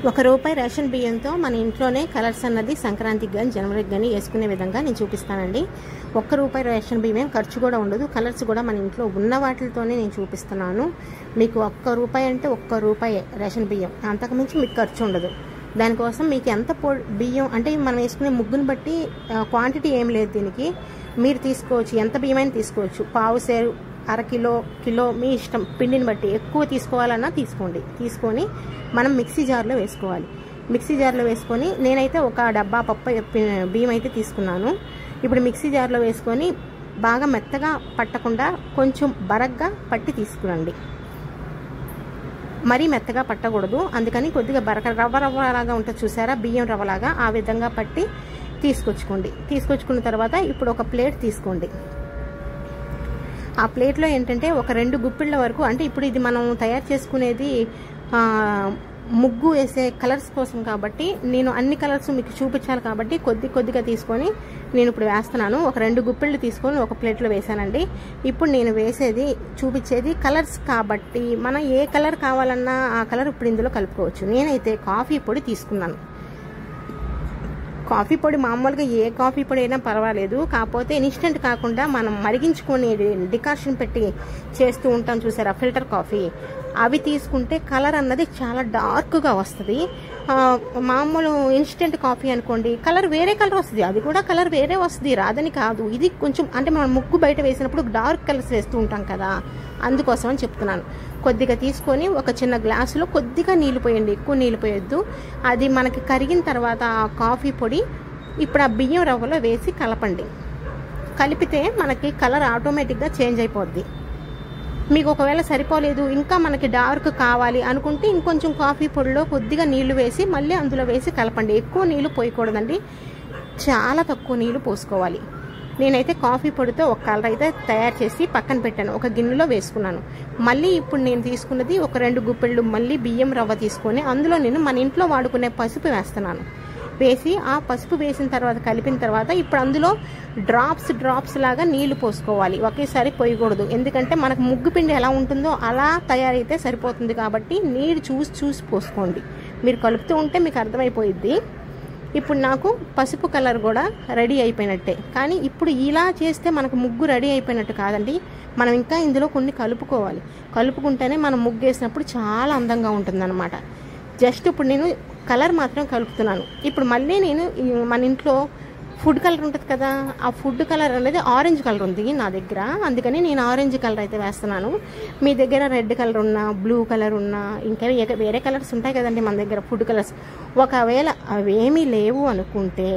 ₹1 ration బియ్యంతో మన ఇంట్లోనే కలర్స్ అన్నది సంక్రాంతికి కానీ జనవరికి కానీ వేసుకునే విధంగా నేను చూపిస్తానండి. ₹1 రేషన్ బియ్యం ఖర్చు కూడా ఉండదు. కలర్స్ కూడా మన ఇంట్లో ఉన్న వాటితోనే నేను చూపిస్తున్నాను. మీకు ₹1 అంటే ₹1 రేషన్ బియ్యం, అంతకుమించి మీకు ఖర్చు ఉండదు. దానికోసం మీకు ఎంత బియ్యం అంటే మనం వేసుకునే ముగ్గుని బట్టి క్వాంటిటీ ఏం లేదు. దీనికి మీరు తీసుకోవచ్చు, ఎంత బియ్యమైనా తీసుకోవచ్చు. పావు సేరు, అరకిలో, కిలో మీ ఇష్టం. పిండిని బట్టి ఎక్కువ తీసుకోవాలన్నా తీసుకోండి. తీసుకొని మనం మిక్సీ జార్లో వేసుకోవాలి. మిక్సీ జార్లో వేసుకొని నేనైతే ఒక డబ్బా బియ్యం అయితే తీసుకున్నాను. ఇప్పుడు మిక్సీ జార్లో వేసుకొని బాగా మెత్తగా పట్టకుండా కొంచెం బరగ్గా పట్టి తీసుకురండి. మరీ మెత్తగా పట్టకూడదు, అందుకని కొద్దిగా రవ్వలాగా ఉంటుంది చూసారా, బియ్యం రవ్వలాగా, ఆ విధంగా పట్టి తీసుకొచ్చుకోండి. తీసుకొచ్చుకున్న తర్వాత ఇప్పుడు ఒక ప్లేట్ తీసుకోండి. ఆ ప్లేట్లో ఏంటంటే ఒక 2 గుప్పిళ్ళ వరకు, అంటే ఇప్పుడు ఇది మనం తయారు చేసుకునేది ముగ్గు వేసే కలర్స్ కోసం కాబట్టి నేను అన్ని కలర్స్ మీకు చూపించాలి కాబట్టి కొద్దిగా తీసుకొని నేను ఇప్పుడు వేస్తున్నాను. ఒక 2 గుప్పిళ్ళు తీసుకొని ఒక ప్లేట్లో వేసానండి. ఇప్పుడు నేను చూపించేది కలర్స్ కాబట్టి మనం ఏ కలర్ కావాలన్నా ఆ కలర్ ఇప్పుడు ఇందులో కలుపుకోవచ్చు. నేనైతే కాఫీ పొడి తీసుకున్నాను. కాఫీ పొడి మామూలుగా ఏ కాఫీ పొడి అయినా పర్వాలేదు, కాకపోతే ఇన్స్టెంట్ కాకుండా మనం మరిగించుకొని డికాషన్ పెట్టి చేస్తూ ఉంటాం చూసారా, ఫిల్టర్ కాఫీ, అవి తీసుకుంటే కలర్ అన్నది చాలా డార్క్గా వస్తుంది. మామూలు ఇన్స్టెంట్ కాఫీ అనుకోండి, కలర్ వేరే కలర్ వస్తుంది, అది కూడా కలర్ వేరే వస్తుంది, రాదని కాదు. ఇది కొంచెం అంటే మనం ముగ్గు బయట వేసినప్పుడు డార్క్ కలర్స్ వేస్తూ ఉంటాం కదా, అందుకోసం అని చెప్తున్నాను. కొద్దిగా తీసుకొని ఒక చిన్న గ్లాసులో కొద్దిగా నీళ్ళు పోయండి, ఎక్కువ నీళ్ళు పోయొద్దు. అది మనకి కరిగిన తర్వాత ఆ కాఫీ పొడి ఇప్పుడు ఆ బియ్యం రవ్వలో వేసి కలపండి. కలిపితే మనకి కలర్ ఆటోమేటిక్గా చేంజ్ అయిపోద్ది. మీకు ఒకవేళ సరిపోలేదు, ఇంకా మనకి డార్క్ కావాలి అనుకుంటే ఇంకొంచెం కాఫీ పొడిలో కొద్దిగా నీళ్లు వేసి మళ్ళీ అందులో వేసి కలపండి. ఎక్కువ నీళ్లు పోయకూడదండి, చాలా తక్కువ నీళ్లు పోసుకోవాలి. నేనైతే కాఫీ పొడితో ఒక కలర్ అయితే తయారు చేసి పక్కన పెట్టాను, ఒక గిన్నెలో వేసుకున్నాను. మళ్ళీ ఇప్పుడు నేను తీసుకున్నది ఒక 2 గుప్పిళ్ళు మళ్ళీ బియ్యం రవ్వ తీసుకొని అందులో నేను మన ఇంట్లో వాడుకునే పసుపు వేస్తున్నాను. వేసి ఆ పసుపు వేసిన తర్వాత కలిపిన తర్వాత ఇప్పుడు అందులో డ్రాప్స్ లాగా నీళ్లు పోసుకోవాలి. ఒకేసారి పోయకూడదు, ఎందుకంటే మనకు ముగ్గు పిండి ఎలా ఉంటుందో అలా తయారైతే సరిపోతుంది. కాబట్టి నీరు చూసి పోసుకోండి. మీరు కలుపుతూ ఉంటే మీకు అర్థమైపోయిద్ది. ఇప్పుడు నాకు పసుపు కలర్ కూడా రెడీ అయిపోయినట్టే. కానీ ఇప్పుడు ఇలా చేస్తే మనకు ముగ్గు రెడీ అయిపోయినట్టు కాదండి, మనం ఇంకా ఇందులో కొన్ని కలుపుకోవాలి. కలుపుకుంటేనే మనం ముగ్గు వేసినప్పుడు చాలా అందంగా ఉంటుందన్నమాట. జస్ట్ ఇప్పుడు నేను కలర్ మాత్రం కలుపుతున్నాను. ఇప్పుడు మళ్ళీ నేను మన ఇంట్లో ఫుడ్ కలర్ ఉంటుంది కదా, ఆ ఫుడ్ కలర్ అనేది ఆరెంజ్ కలర్ ఉంది నా దగ్గర, అందుకని నేను ఆరెంజ్ కలర్ అయితే వేస్తున్నాను. మీ దగ్గర రెడ్ కలర్ ఉన్నా, బ్లూ కలర్ ఉన్నా, ఇంకా వేరే కలర్స్ ఉంటాయి కదండి మన దగ్గర ఫుడ్ కలర్స్. ఒకవేళ అవేమీ లేవు అనుకుంటే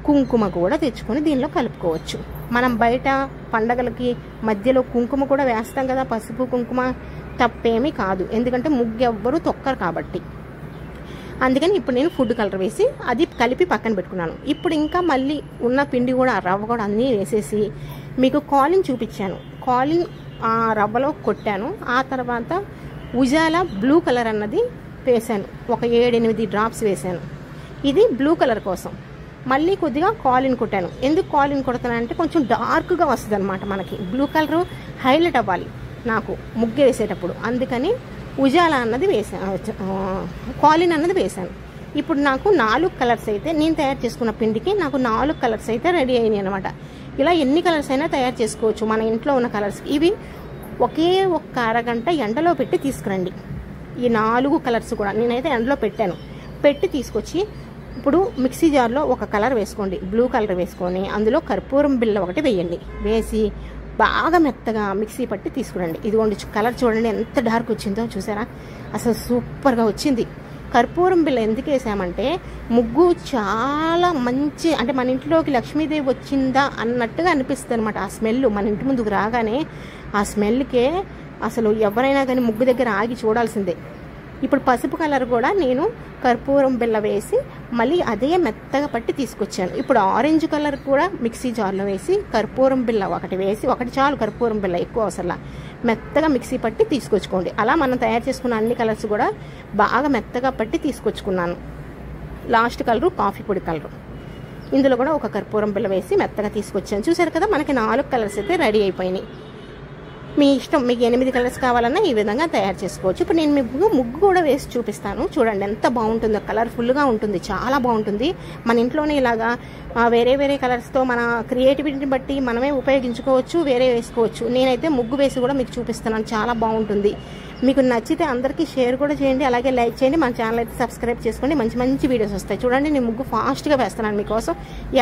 కుంకుమ కూడా తెచ్చుకొని దీనిలో కలుపుకోవచ్చు. మనం బయట పండగలకి మధ్యలో కుంకుమ కూడా వేస్తాం కదా, పసుపు కుంకుమ, తప్పేమీ కాదు, ఎందుకంటే ముగ్గు ఎవ్వరూ తొక్కరు కాబట్టి. అందుకని ఇప్పుడు నేను ఫుడ్ కలర్ వేసి అది కలిపి పక్కన పెట్టుకున్నాను. ఇప్పుడు ఇంకా మళ్ళీ ఉన్న పిండి కూడా రవ్వ కూడా అన్నీ వేసేసి మీకు కాలిన్ చూపించాను. కాలిన్ రవ్వలో కొట్టాను. ఆ తర్వాత ఉజాలా బ్లూ కలర్ అన్నది వేసాను, ఒక 7-8 డ్రాప్స్ వేసాను. ఇది బ్లూ కలర్ కోసం. మళ్ళీ కొద్దిగా కాలిన్ కొట్టాను. ఎందుకు కాలిన్ కొడతానంటే కొంచెం డార్క్గా వస్తుంది అనమాట, మనకి బ్లూ కలర్ హైలైట్ అవ్వాలి నాకు ముగ్గు వేసేటప్పుడు, అందుకని ఉజాలా అన్నది వేసాను, కాలిన్ అన్నది వేసాను. ఇప్పుడు నాకు 4 కలర్స్ అయితే, నేను తయారు చేసుకున్న పిండికి నాకు 4 కలర్స్ అయితే రెడీ అయినాయి అనమాట. ఇలా ఎన్ని కలర్స్ అయినా తయారు చేసుకోవచ్చు మన ఇంట్లో ఉన్న కలర్స్. ఇవి ఒకే ఒక్క అరగంట ఎండలో పెట్టి తీసుకురండి. ఈ 4 కలర్స్ కూడా నేనైతే ఎండలో పెట్టి తీసుకొచ్చి ఇప్పుడు మిక్సీ జార్లో ఒక కలర్ వేసుకోండి, బ్లూ కలర్ వేసుకొని అందులో కర్పూరం బిళ్ళ ఒకటి వేయండి. వేసి బాగా మెత్తగా మిక్సీ పట్టి తీసుకురండి. ఇదిగోండి కలర్ చూడండి ఎంత డార్క్ వచ్చిందో చూసారా, అసలు సూపర్గా వచ్చింది. కర్పూరం బిళ్ళ ఎందుకు వేసామంటే ముగ్గు చాలా మంచి, అంటే మన ఇంట్లోకి లక్ష్మీదేవి వచ్చిందా అన్నట్టుగా అనిపిస్తుంది అనమాట. ఆ స్మెల్ మన ఇంటి ముందుకు రాగానే ఆ స్మెల్కే అసలు ఎవరైనా కానీ ముగ్గు దగ్గర ఆగి చూడాల్సిందే. ఇప్పుడు పసుపు కలర్ కూడా నేను కర్పూరం బిళ్ళ వేసి మళ్ళీ అదే మెత్తగా పట్టి తీసుకొచ్చాను. ఇప్పుడు ఆరెంజ్ కలర్ కూడా మిక్సీ జార్లో వేసి కర్పూరం బిళ్ళ ఒకటి వేసి, ఒకటి చాలు కర్పూరం బిళ్ళ, ఎక్కువ అవసరంలా, మెత్తగా మిక్సీ పట్టి తీసుకొచ్చుకోండి. అలా మనం తయారు చేసుకున్న అన్ని కలర్స్ కూడా బాగా మెత్తగా పట్టి తీసుకొచ్చుకున్నాను. లాస్ట్ కలరు కాఫీ పొడి కలరు, ఇందులో కూడా ఒక కర్పూరం బిళ్ళ వేసి మెత్తగా తీసుకొచ్చాను. చూసారు కదా, మనకి 4 కలర్స్ అయితే రెడీ అయిపోయినాయి. మీ ఇష్టం, మీకు 8 కలర్స్ కావాలన్నా ఈ విధంగా తయారు చేసుకోవచ్చు. ఇప్పుడు నేను మీకు ముగ్గు కూడా వేసి చూపిస్తాను. చూడండి ఎంత బాగుంటుందో, కలర్ఫుల్గా ఉంటుంది, చాలా బాగుంటుంది. మన ఇంట్లోనే ఇలాగా వేరే వేరే కలర్స్తో మన క్రియేటివిటీని బట్టి మనమే ఉపయోగించుకోవచ్చు, వేరే వేసుకోవచ్చు. నేనైతే ముగ్గు వేసి కూడా మీకు చూపిస్తున్నాను, చాలా బాగుంటుంది. మీకు నచ్చితే అందరికీ షేర్ కూడా చేయండి, అలాగే లైక్ చేయండి. మన ఛానల్ అయితే సబ్స్క్రైబ్ చేసుకోండి, మంచి మంచి వీడియోస్ వస్తాయి. చూడండి నేను ముగ్గు ఫాస్ట్గా వేస్తున్నాను మీకోసం.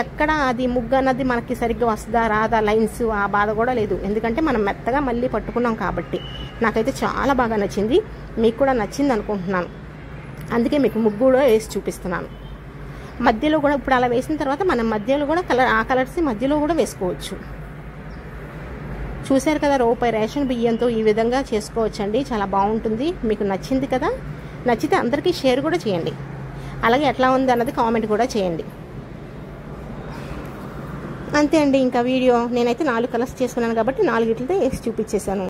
ఎక్కడ అది ముగ్గు అన్నది మనకి సరిగ్గా వస్తుందా రాదా, లైన్స్ ఆ బాధ కూడా లేదు, ఎందుకంటే మనం మెత్తగా మళ్ళీ పట్టుకున్నాం కాబట్టి. నాకైతే చాలా బాగా నచ్చింది, మీకు కూడా నచ్చింది అనుకుంటున్నాను. అందుకే మీకు ముగ్గు కూడా వేసి చూపిస్తున్నాను. మధ్యలో కూడా ఇప్పుడు అలా వేసిన తర్వాత మనం మధ్యలో కూడా ఆ కలర్స్ మధ్యలో కూడా వేసుకోవచ్చు. చూశారు కదా, రూపాయి రేషన్ బియ్యంతో ఈ విధంగా చేసుకోవచ్చండి, చాలా బాగుంటుంది. మీకు నచ్చింది కదా, నచ్చితే అందరికీ షేర్ కూడా చేయండి, అలాగే ఎట్లా ఉంది అన్నది కామెంట్ కూడా చేయండి. అంతే అండి ఇంకా వీడియో. నేనైతే 4 కలర్స్ చేసుకున్నాను కాబట్టి 4 వేసి చూపించేశాను.